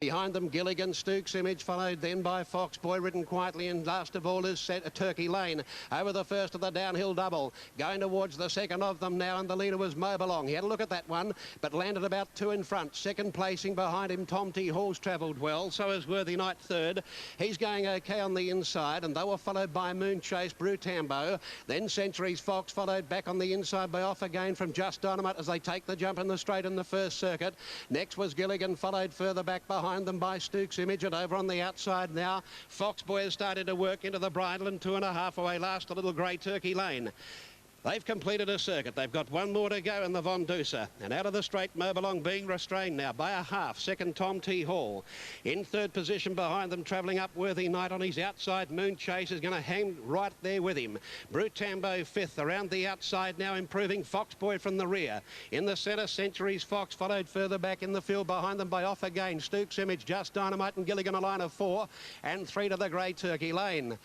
Behind them, Gilligan, Stooks Image, followed then by Fox Boy, ridden quietly, and last of all is set Turkey Lane over the first of the downhill double. Going towards the second of them now, and the leader was Mobilong. He had a look at that one, but landed about 2 in front. Second placing behind him, Tom T. Hall's travelled well, so is Worthy Knight third. He's going okay on the inside, and they were followed by Moon Chase, Brutambo. Then Century's Fox, followed back on the inside by Off Again from Just Dynamite as they take the jump in the straight in the first circuit. Next was Gilligan, followed further back behind them by Stooks Image, and over on the outside now, Fox Boy has started to work into the bridle, and 2.5 away last, a little grey Turkey Lane. They've completed a circuit. They've got one more to go in the Von Duser. And out of the straight, Mobilong being restrained now by a half. Second, Tom T. Hall. In third position behind them, travelling up Worthy Knight on his outside. Moon Chase is going to hang right there with him. Brutambo fifth. Around the outside now, improving Fox Boy from the rear. In the centre, Century's Fox, followed further back in the field behind them by Off Again. Stooks Image, Just Dynamite and Gilligan, a line of 4. And 3 to the grey Turkey Lane.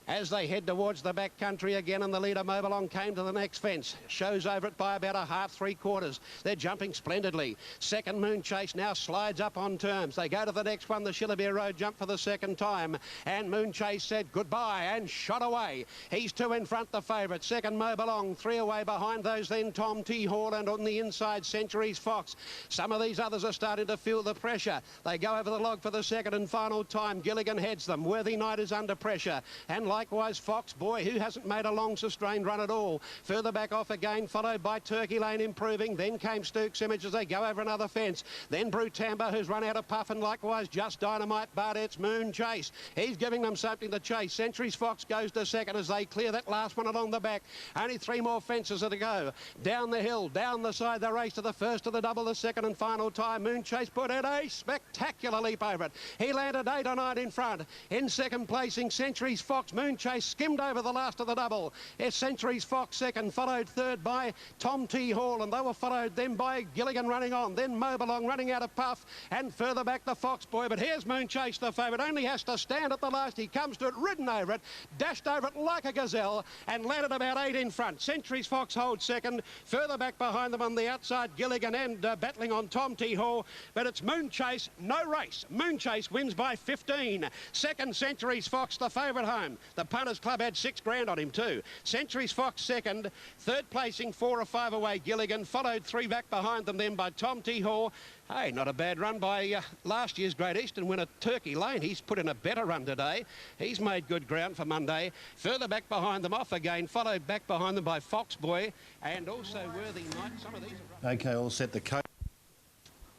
As they head towards the back country again, and the leader Mobilong came to the next fence. Shows over it by about a half, 3/4. They're jumping splendidly. Second, Moon Chase now slides up on terms. They go to the next one, the Shillabere Road jump for the second time. And Moon Chase said goodbye and shot away. He's 2 in front, the favourite. Second, Mobilong, 3 away behind those. Then Tom T. Hall, and on the inside, Century's Fox. Some of these others are starting to feel the pressure. They go over the log for the second and final time. Gilligan heads them. Worthy Knight is under pressure. And likewise Fox Boy, who hasn't made a long sustained run at all. Further back Off Again, followed by Turkey Lane improving. Then came Stooks Image as they go over another fence. Then Brutambo, who's run out of puff, and likewise Just Dynamite, but it's Moon Chase. He's giving them something to chase. Century's Fox goes to second as they clear that last one along the back. Only 3 more fences are to go. Down the hill, down the side, the race to the first of the double, the second and final time. Moon Chase put in a spectacular leap over it. He landed 8 or 9 in front. In second placing, Century's Fox. Moon Chase skimmed over the last of the double. It's Century's Fox second, followed third by Tom T. Hall, and they were followed then by Gilligan running on, then Mobilong running out of puff, and further back the Fox Boy. But here's Moon Chase, the favourite, only has to stand at the last. He comes to it, ridden over it, dashed over it like a gazelle, and landed about 8 in front. Century's Fox holds second, further back behind them on the outside, Gilligan and battling on Tom T. Hall, but it's Moon Chase, no race. Moon Chase wins by 15. Second, Century's Fox, the favourite home. The Punters Club had $6,000 on him too. Century's Fox second, third placing 4 or 5 away Gilligan, followed 3 back behind them then by Tom T. Hall. Hey, not a bad run by last year's Great Eastern winner Turkey Lane. He's put in a better run today. He's made good ground for Monday. Further back behind them, Off Again, followed back behind them by Fox Boy and also Worthy Knight. Some of these are... Okay, all set the coat.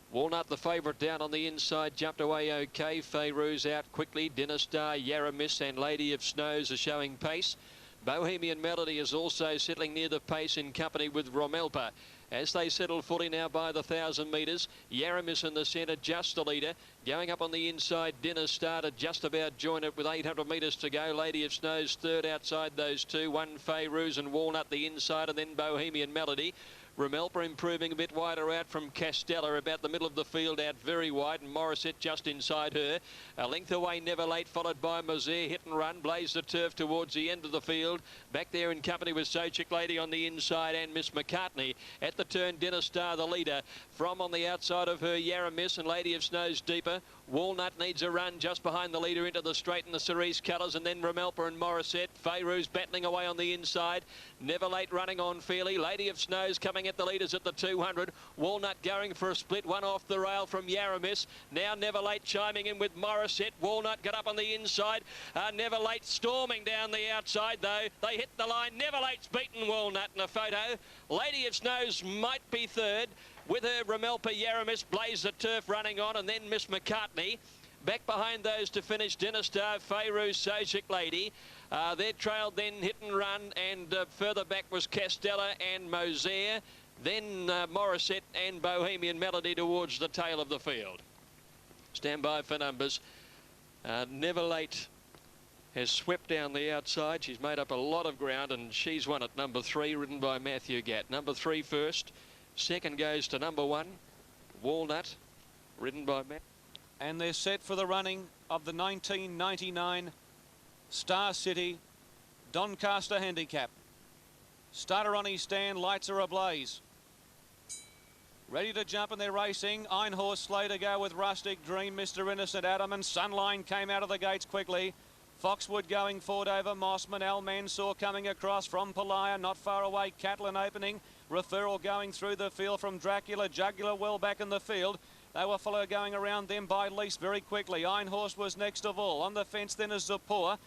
Walnut, the favourite, down on the inside, jumped away okay. Fayrouz out quickly. Dinner Star, Yaramis and Lady of Snows are showing pace. Bohemian Melody is also settling near the pace in company with Romelpa. As they settle fully now by the 1,000 metres, Yaramis in the centre, just the leader. Going up on the inside, Dinner Star to just about join it with 800 metres to go. Lady of Snows third outside those two. One Fayrouz and Walnut the inside, and then Bohemian Melody. Romelpa improving a bit wider out from Castella, about the middle of the field, out very wide, and Morissette just inside her. A length away, Never Late, followed by Mosere, Hit and Run, Blaze the Turf towards the end of the field. Back there in company with Sochik Lady on the inside and Miss McCartney. At the turn, Dinner Star, the leader. From on the outside of her, Yaramis and Lady of Snows deeper. Walnut needs a run just behind the leader into the straight in the cerise colours, and then Romelpa and Morissette. Fayrouz battling away on the inside. Never Late running on fairly. Lady of Snows coming at the leaders at the 200. Walnut going for a split, one off the rail from Yaramis. Now Never Late chiming in with Morissette. Walnut got up on the inside. Never Late storming down the outside though. They hit the line. Never Late's beaten Walnut in a photo. Lady of Snows might be third. With her, Romelpa, Yaramis, Blaze the Turf running on, and then Miss McCartney. Back behind those to finish, Dinner Star, Fayrouz, Sochik Lady. They're trailed then Hit and Run, and further back was Castella and Mosere. Then Morissette and Bohemian Melody towards the tail of the field. Stand by for numbers. Never Late has swept down the outside. She's made up a lot of ground, and she's won at number 3, ridden by Matthew Gatt. Number 3 first. Second goes to number 1, Walnut, ridden by Matt. And they're set for the running of the 1999 Star City Doncaster Handicap. Starter on his stand, lights are ablaze. Ready to jump and they're racing. Einhorst Slay to go with Rustic Dream, Mr. Innocent Adam, and Sunline came out of the gates quickly. Foxwood going forward over Mossman. Al Mansour coming across from Palaya, not far away. Catlin opening. Referral going through the field from Dracula. Jugular well back in the field. They were followed going around them by Lease very quickly. Einhorst was next of all. On the fence then is Zapor.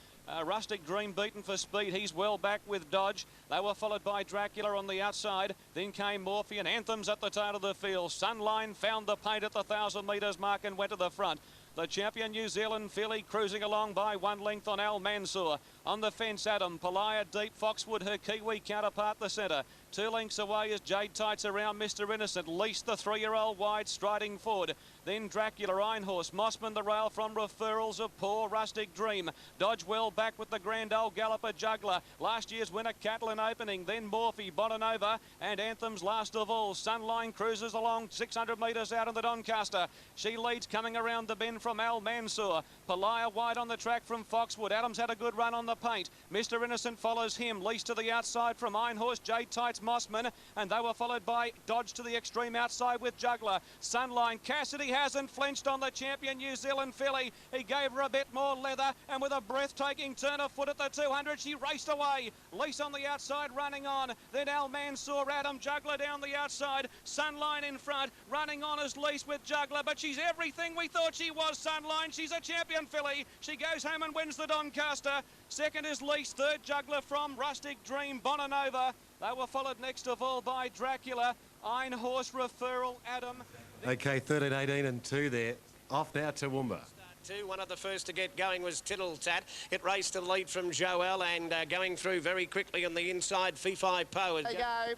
Rustic Dream beaten for speed. He's well back with Dodge. They were followed by Dracula on the outside. Then came Morphe and Anthems at the tail of the field. Sunline found the paint at the 1,000 metres mark and went to the front. The champion New Zealand filly cruising along by 1 length on Al Mansour. On the fence, Adam. Palaya deep. Foxwood, her Kiwi counterpart, the centre. 2 lengths away is Jade Tights around Mr. Innocent. Lease the 3-year-old wide, striding forward. Then Dracula, Einhorst, Mossman the rail from Referrals of Poor Rustic Dream. Dodge well back with the Grand Old Galloper Juggler. Last year's winner Catlin opening. Then Morphe, Bonanova and Anthems last of all. Sunline cruises along 600 metres out in the Doncaster. She leads coming around the bend from Al Mansour. Palaya wide on the track from Foxwood. Adams had a good run on the paint. Mr. Innocent follows him. Lease to the outside from Einhorst, Jade Tights, Mossman, and they were followed by Dodge to the extreme outside with Juggler. Sunline, Cassidy hasn't flinched on the champion New Zealand filly. He gave her a bit more leather, and with a breathtaking turn of foot at the 200, she raced away. Lease on the outside running on. Then Al Mansour, Adam, Juggler down the outside. Sunline in front, running on as Lease with Juggler, but she's everything we thought she was, Sunline. She's a champion filly. She goes home and wins the Doncaster. Second is Lease, third Juggler from Rustic Dream, Bonanova. They were followed next of all by Dracula, Einhorst, Referral, Adam. Okay, 13, 18 and 2 there. Off now to Toowoomba. One of the first to get going was Tittle Tat. It raced a lead from Joel and going through very quickly on the inside, Fee-Fi Po. There you go.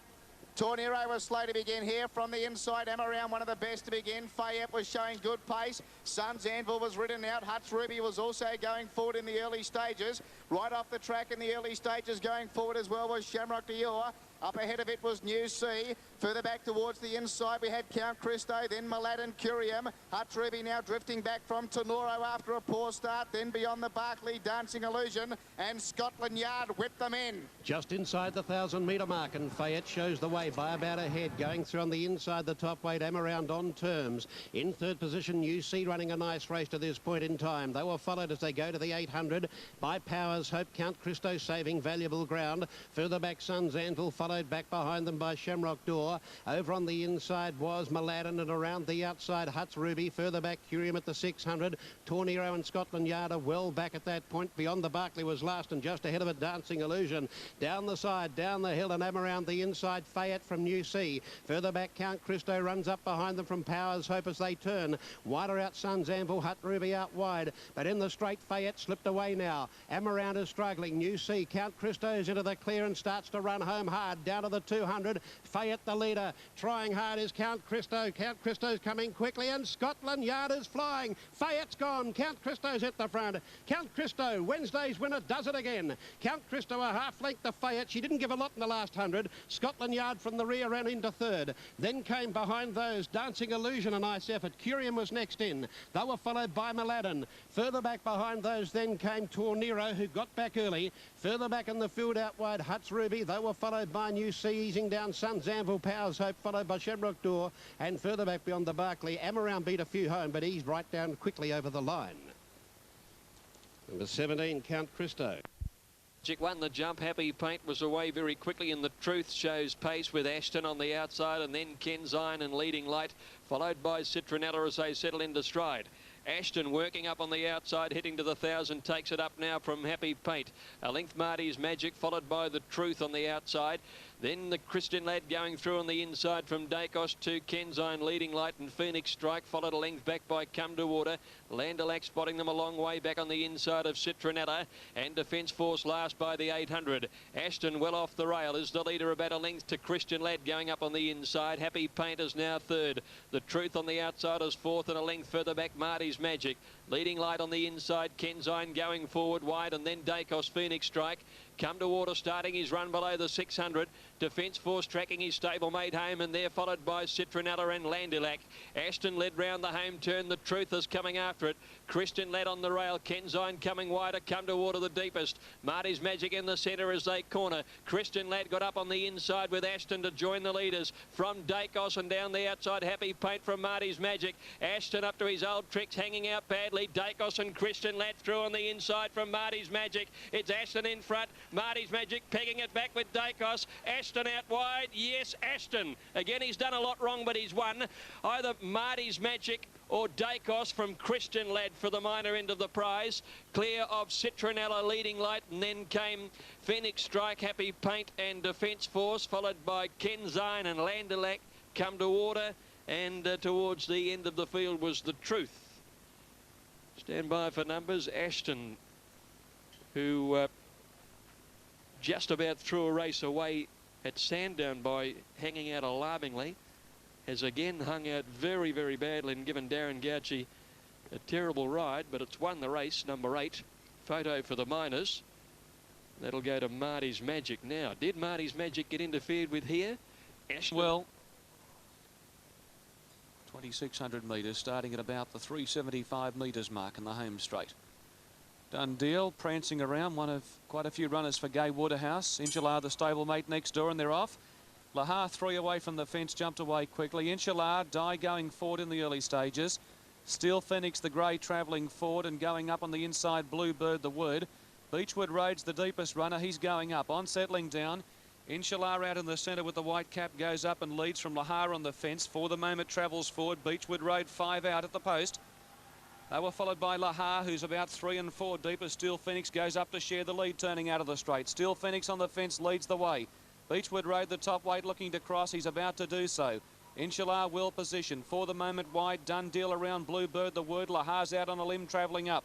Tornero was slow to begin here from the inside. Amaround, one of the best to begin. Fayette was showing good pace. Sun's Anvil was ridden out. Huts Ruby was also going forward in the early stages. Right off the track in the early stages going forward as well was Shamrock Dior. Up ahead of it was New Sea. Further back towards the inside, we had Count Christo, then Maladdin Curium. Huts Ruby now drifting back from Tenoro after a poor start. Then beyond the Barclay, Dancing Illusion. And Scotland Yard whipped them in. Just inside the 1,000-metre mark, and Fayette shows the way by about a head. Going through on the inside, the top weight, Amaround on terms. In third position, New Sea running a nice race to this point in time. They were followed as they go to the 800 by Powers Hope. Count Christo saving valuable ground. Further back, Sun's Anvil, followed back behind them by Shamrock Door. Over on the inside was Maladdin, and around the outside, Huts Ruby. Further back, Curium at the 600. Tornero and Scotland Yard are well back at that point. Beyond the Barclay was last, and just ahead of it, Dancing Illusion. Down the side, down the hill, and around the inside, Fayette from New Sea. Further back, Count Christo runs up behind them from Powers Hope as they turn. Wider out, Sun's Anvil, Hut Ruby out wide. But in the straight, Fayette slipped away now. Amaround is struggling. New Sea, Count Christo's into the clear and starts to run home hard. Down to the 200. Fayette the leader. Trying hard is Count Christo. Count Christo's coming quickly, and Scotland Yard is flying. Fayette's gone. Count Christo's at the front. Count Christo, Wednesday's winner, does it again. Count Christo a half length to Fayette. She didn't give a lot in the last 100. Scotland Yard from the rear ran into third. Then came behind those Dancing Illusion, a nice effort. Curium was next in. They were followed by Maladdin. Further back behind those then came Tornero, who got back early. Further back in the field out wide, Huts Ruby. They were followed by New Sea, easing down Sun's Anvil, Powers Hope, followed by Shamrock Door. And further back beyond the Barclay, Amaround beat a few home, but eased right down quickly over the line. Number 17, Count Christo. Magic won the jump. Happy Paint was away very quickly, and the Truth shows pace with Ashton on the outside, and then Kenzine and Leading Light, followed by Citronella as they settle into stride. Ashton working up on the outside, hitting to the 1,000, takes it up now from Happy Paint. A length Marty's Magic, followed by the Truth on the outside. Then the Christian Lad going through on the inside from Dacos to Kenzine, Leading Light, and Phoenix Strike, followed a length back by Come to Water. Landelac spotting them a long way back on the inside of Citronella, and Defence Force last by the 800. Ashton well off the rail is the leader, about a length to Christian Lad going up on the inside. Happy Paint is now third. The Truth on the outside is fourth, and a length further back Marty's Magic. Leading Light on the inside, Kenzine going forward wide, and then Dacos, Phoenix Strike. Come to Water starting his run below the 600. Defence Force tracking his stablemate home, and they're followed by Citronella and Landilac. Ashton led round the home turn. The Truth is coming after it. Christian led on the rail. Kenzine coming wider. Come to water the deepest. Marty's Magic in the centre as they corner. Christian Lad got up on the inside with Ashton to join the leaders. From Dacos and down the outside, Happy Paint from Marty's Magic. Ashton up to his old tricks, hanging out badly. Dacos and Christian Lad through on the inside from Marty's Magic. It's Ashton in front. Marty's Magic pegging it back with Dacos. Ashton out wide. Yes, Ashton. Again, he's done a lot wrong, but he's won. Either Marty's Magic or Dacos from Christian Lad for the minor end of the prize. Clear of Citronella leading late, and then came Phoenix Strike, Happy Paint and Defence Force, followed by Kenzine and Landilac come to order, and towards the end of the field was The Truth. Stand by for numbers. Ashton, who just about threw a race away at Sandown by hanging out alarmingly, has again hung out very, very badly and given Darren Gauci a terrible ride, but it's won the race. Number 8, Photo for the minors. That'll go to Marty's Magic now. Did Marty's Magic get interfered with here? Ashton. Well, 2,600 metres, starting at about the 375 metres mark in the home straight. Done deal, prancing around, one of quite a few runners for Gay Waterhouse. Insular, the stablemate next door, and they're off. Lahar 3 away from the fence, jumped away quickly. Insular, Die going forward in the early stages. Steel Phoenix, the grey, travelling forward and going up on the inside. Bluebird, the Word. Beechwood Road's the deepest runner. He's going up. On settling down. Insular out in the centre with the white cap goes up and leads from Lahar on the fence. For the moment travels forward. Beechwood Road 5 out at the post. They were followed by Lahar, who's about 3 and 4 deep as Steel Phoenix goes up to share the lead, turning out of the straight. Steel Phoenix on the fence leads the way. Beechwood Road, the top weight, looking to cross. He's about to do so. Insular well positioned. For the moment wide, done deal around Bluebird, the Word. Lahar's out on a limb, travelling up.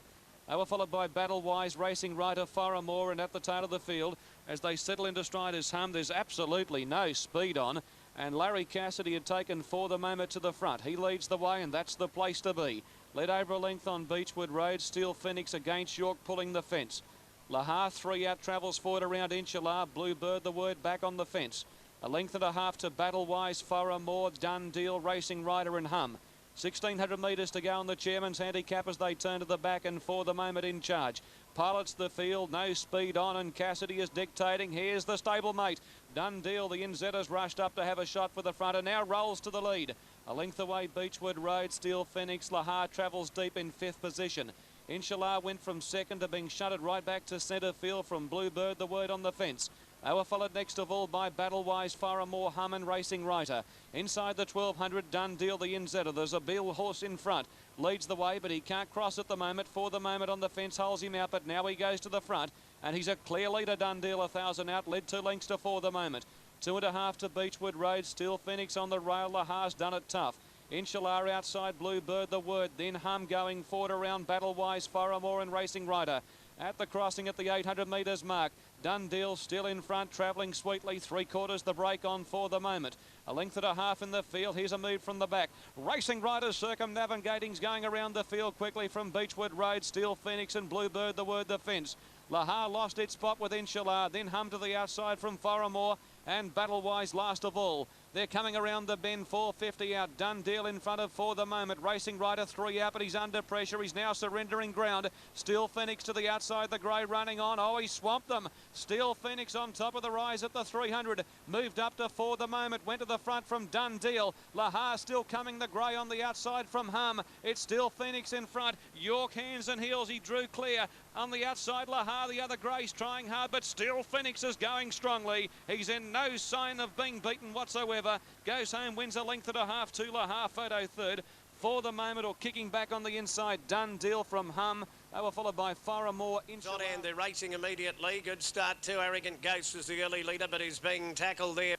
They were followed by Battle Wise, Racing Rider, Faramore, and at the tail of the field, as they settle into stride as Hum, there's absolutely no speed on. And Larry Cassidy had taken For the Moment to the front. He leads the way, and that's the place to be. Led over a length on Beechwood Road. Steel Phoenix against York, pulling the fence. Lahar 3 out, travels forward around Insular. Bluebird, the Word, back on the fence. A length and a half to Battle Wise, Faramore, Done Deal, Racing Rider and Hum. 1,600 metres to go on the chairman's handicap as they turn to the back, and For the Moment in charge. Pilots the field, no speed on, and Cassidy is dictating. Here's the stablemate. Done Deal, the NZ has rushed up to have a shot for the front and now rolls to the lead. A length away, Beechwood Road, Steel Phoenix. Lahar travels deep in 5th position. Insular went from second to being shunted right back to centre field from Bluebird, the Word on the fence. They were followed next of all by Battle Wise, Faramore, Hum and Racing Rider. Inside the 1,200, Done Deal, the NZ. There's a Beale horse in front. Leads the way, but he can't cross at the moment. For the Moment on the fence holds him out, but now he goes to the front. And he's a clear leader, Done Deal, 1,000 out. Led 2 lengths to For the Moment. 2.5 to Beechwood Road. Steel Phoenix on the rail. Lahar's done it tough. Insular outside, Bluebird, the Word. Then Hum going forward around Battle Wise, Faramore and Racing Rider. At the crossing at the 800 metres mark. Done Deal still in front, travelling sweetly. 3/4 the break on For the Moment. A length and a half in the field. Here's a move from the back. Racing Riders circumnavigating's going around the field quickly from Beechwood Road. Steel Phoenix and Bluebird, the Word, the fence. Lahar lost its spot with Insular. Then Hum to the outside from Faramore. And Battle Wise last of all. They're coming around the bend, 450 out. Done Deal in front of For the Moment. Racing Rider 3 out, but he's under pressure. He's now surrendering ground. Steel Phoenix to the outside, the grey running on. Oh, he swamped them. Steel Phoenix on top of the rise at the 300. Moved up to For the Moment. Went to the front from Done Deal. Lahar still coming, the grey on the outside from Hum. It's Steel Phoenix in front. York hands and heels. He drew clear. On the outside, Lahar, the other grey's trying hard, but Steel Phoenix is going strongly. He's in no sign of being beaten whatsoever. Goes home, wins a length and a half to Lahar, Photo third. For the Moment, or kicking back on the inside, Done Deal from Hum. They were followed by Faramore. Got and they're racing immediately. Good start too. Arrogant Ghost was the early leader, but is being tackled there.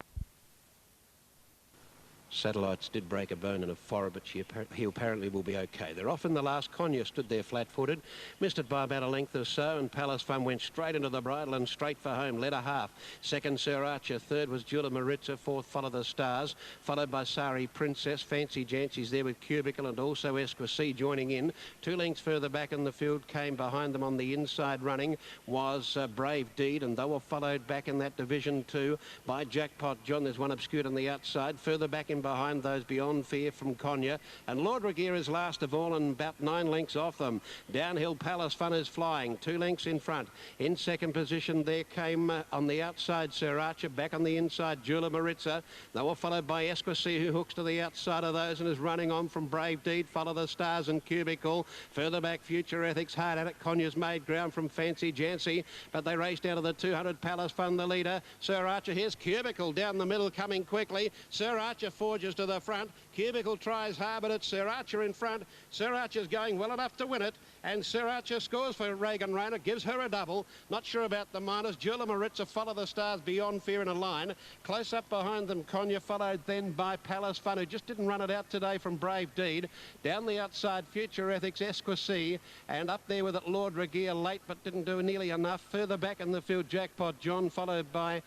Satellites did break a bone in a forehead, but he apparently will be okay. They're off in the last. Cognac stood there flat-footed, missed it by about a length or so, and Palace Fun went straight into the bridle and straight for home, led a half. Second, Sir Archer. Third was Jula Maritza. Fourth, Follow the Stars, followed by Sari Princess. Fancy Jancy's there with Cubicle, and also Esquisse joining in. 2 lengths further back in the field, came behind them on the inside running, was Brave Deed, and they were followed back in that division too by Jackpot John. There's one obscured on the outside. Further back in behind those, Beyond Fear from Cognac, and Lord Regier is last of all and about 9 lengths off them. Downhill, Palace Fun is flying 2 lengths in front. In second position there came on the outside Sir Archer, back on the inside Jula Maritza. They were followed by Esquisse, who hooks to the outside of those and is running on from Brave Deed, Follow the Stars and Cubicle. Further back, Future Ethics, hard at it. Cognac's made ground from Fancy Jancy, but they raced down to the 200. Palace Fun the leader. Sir Archer, here's Cubicle down the middle coming quickly. Sir Archer forges to the front. Cubicle tries hard, but it's Sir Archer in front. Sir Archer's going well enough to win it, and Sir Archer scores for Reagan Rayner, gives her a double. Not sure about the minors. Jula Maritza, Follow the Stars, Beyond Fear in a line. Close up behind them, Cognac, followed then by Palace Fun, who just didn't run it out today from Brave Deed. Down the outside, Future Ethics, Esquisse, and up there with it, Lord Regier, late but didn't do nearly enough. Further back in the field, Jackpot John, followed by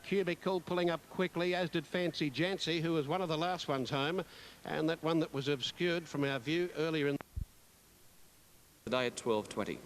Cubicle, pulling up quickly, as did Fancy Jancy, who was one of the last ones home, and that one that was obscured from our view earlier in today at 12:20.